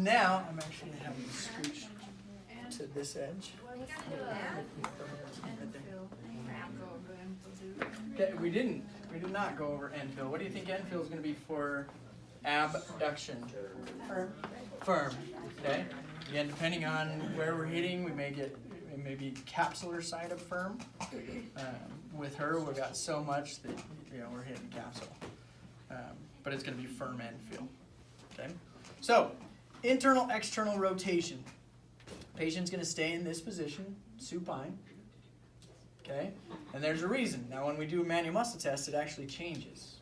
Now, I'm actually having to scooch to this edge. Okay, we did not go over end fill. What do you think end fill is going to be for abduction? Firm. Okay. Again, depending on where we're hitting, it may be capsular side of firm. With her, we've got so much that we're hitting capsule, but it's going to be firm end fill. Okay. So, internal external rotation. Patient's going to stay in this position, supine. Okay, and there's a reason. Now, when we do a manual muscle test, it actually changes.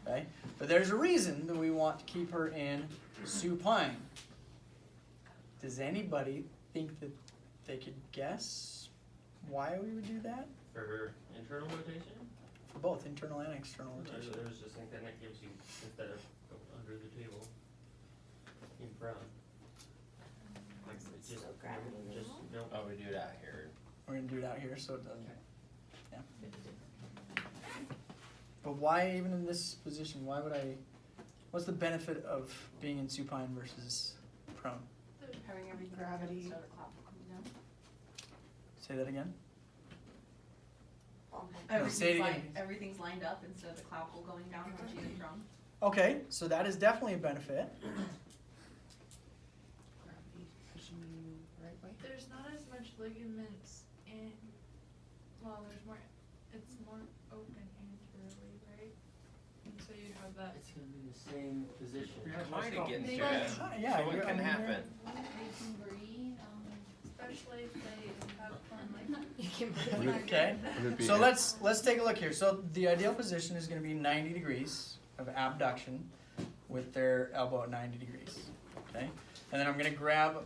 Okay, but there's a reason that we want to keep her in supine. Does anybody think that they could guess why we would do that? For her internal rotation? For both internal and external I rotation. was just thinking that gives you, instead of going under the table, in front. Like, it's just, no. Oh, we do it out here. We're going to do it out here so it doesn't. Yeah. But why even in this position? What's the benefit of being in supine versus prone? Having every gravity. Say that again. Everything's, say it again. everything's lined up instead of the clavicle going down when she's in prone. Okay, so that is definitely a benefit. Gravity pushing you the right way. There's not as much ligaments in, there's more, it's more open anteriorly, right? And so you have that. It's gonna be the same position. Kind of getting to They it. can- Yeah, So what can happen? They can breathe, especially if they have fun, like. You can Okay, so let's take a look here. So the ideal position is going to be 90 degrees of abduction with their elbow at 90 degrees. Okay, and then I'm going to grab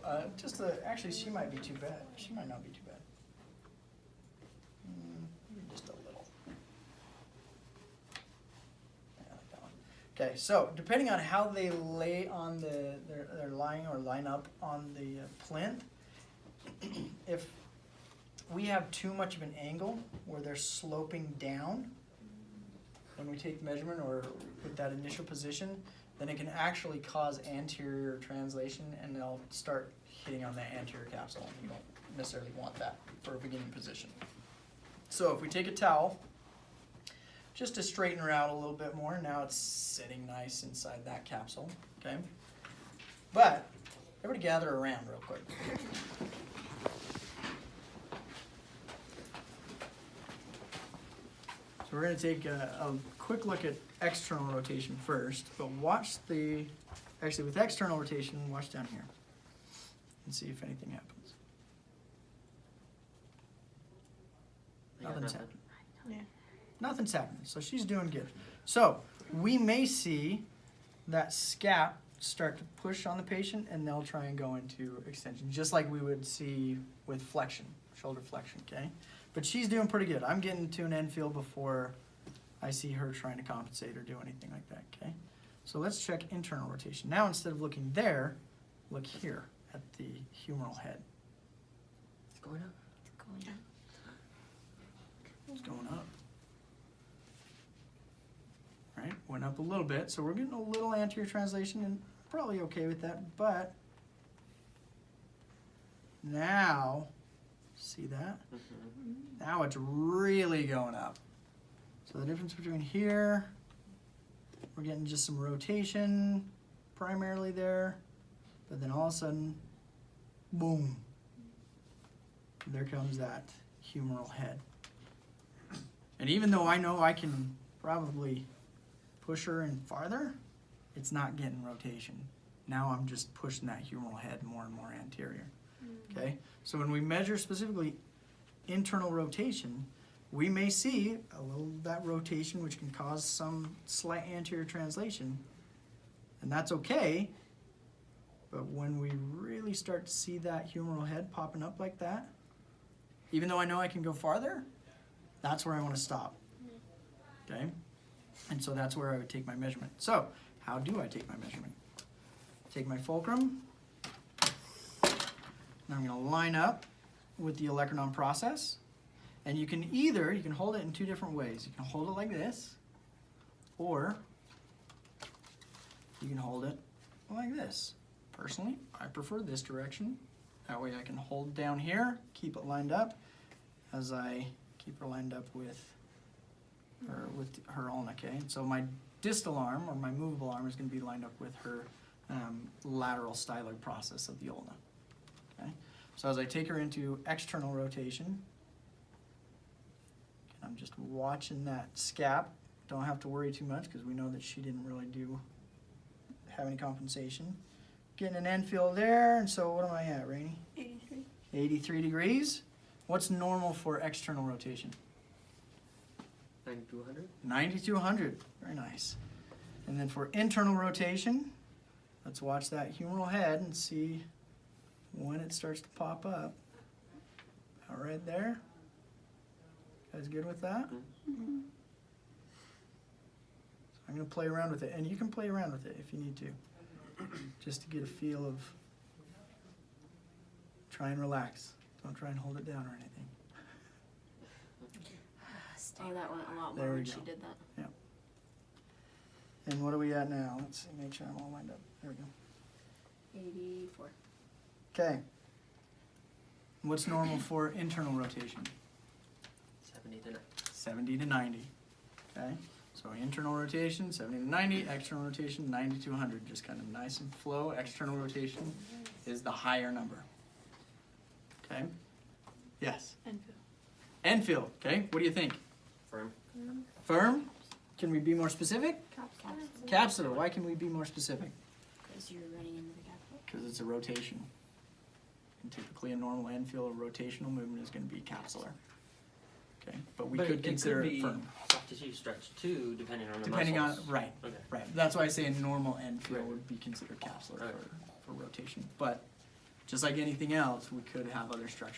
actually she might be too bad. She might not be too bad. Maybe just a little. Yeah, I like that one. Okay, so depending on how they lay on they're lying or line up on the plinth, if we have too much of an angle where they're sloping down when we take the measurement or with that initial position, then it can actually cause anterior translation and they'll start hitting on that anterior capsule, and you don't necessarily want that for a beginning position. So if we take a towel, just to straighten her out a little bit more, now it's sitting nice inside that capsule, okay? But everybody gather around real quick. So we're going to take a quick look at external rotation first, but with external rotation, watch down here and see if anything happens. Nothing's happening. Yeah. Nothing's happening, so she's doing good. So we may see that scap start to push on the patient and they'll try and go into extension, just like we would see with flexion, shoulder flexion, okay? But she's doing pretty good. I'm getting to an end feel before I see her trying to compensate or do anything like that, okay? So let's check internal rotation. Now instead of looking there, look here at the humeral head. It's going up. It's going up. Right, went up a little bit, so we're getting a little anterior translation and probably okay with that, but now, see that? Now it's really going up. So the difference between here, we're getting just some rotation primarily there, but then all of a sudden, boom, there comes that humeral head. And even though I know I can probably push her in farther, it's not getting rotation. Now I'm just pushing that humeral head more and more anterior. Okay, so when we measure specifically internal rotation, we may see a little of that rotation, which can cause some slight anterior translation, and that's okay. But when we really start to see that humeral head popping up like that, even though I know I can go farther, that's where I want to stop. Okay, and so that's where I would take my measurement. So how do I take my measurement? Take my fulcrum, and I'm going to line up with the olecranon process. And you can hold it in two different ways. You can hold it like this, or you can hold it like this. Personally, I prefer this direction. That way I can hold down here, keep it lined up as I keep her lined up with her ulna, okay? So my distal arm, or my movable arm, is going to be lined up with her lateral styloid process of the ulna, okay? So as I take her into external rotation, I'm just watching that scap. Don't have to worry too much because we know that she didn't really have any compensation. Getting an end feel there, and so what am I at, Rainey? 83. 83 degrees. What's normal for external rotation? 90 to 100? 90 to 100. Very nice. And then for internal rotation, let's watch that humeral head and see when it starts to pop up. About right there. Guys good with that? Mm-hmm. So I'm going to play around with it, and you can play around with it if you need to, just to get a feel of. Try and relax. Don't try and hold it down or anything. Oh, that went a lot There more we when she go. did that. And what are we at now? Let's see, make sure I'm all lined up. There we go. 84. Okay. What's normal for internal rotation? 70 to 90. 70 to 90. Okay? So internal rotation, 70 to 90. External rotation, 90 to 100. Just kind of nice and flow. External rotation is the higher number. Okay? Yes. Enfield. Enfield. Okay? What do you think? Firm. Firm? Can we be more specific? Capsule. Capsular. Why can we be more specific? Because you're running into the capsule. Because it's a rotation. And typically a normal end feel or rotational movement is going to be capsular. Okay, but we But could consider it firm. Soft tissue stretch too, depending on the Depending on, muscles. right, Okay. right. That's why I say a normal end feel Right. would be considered capsular Okay. for rotation. But just like anything else, we could have other structures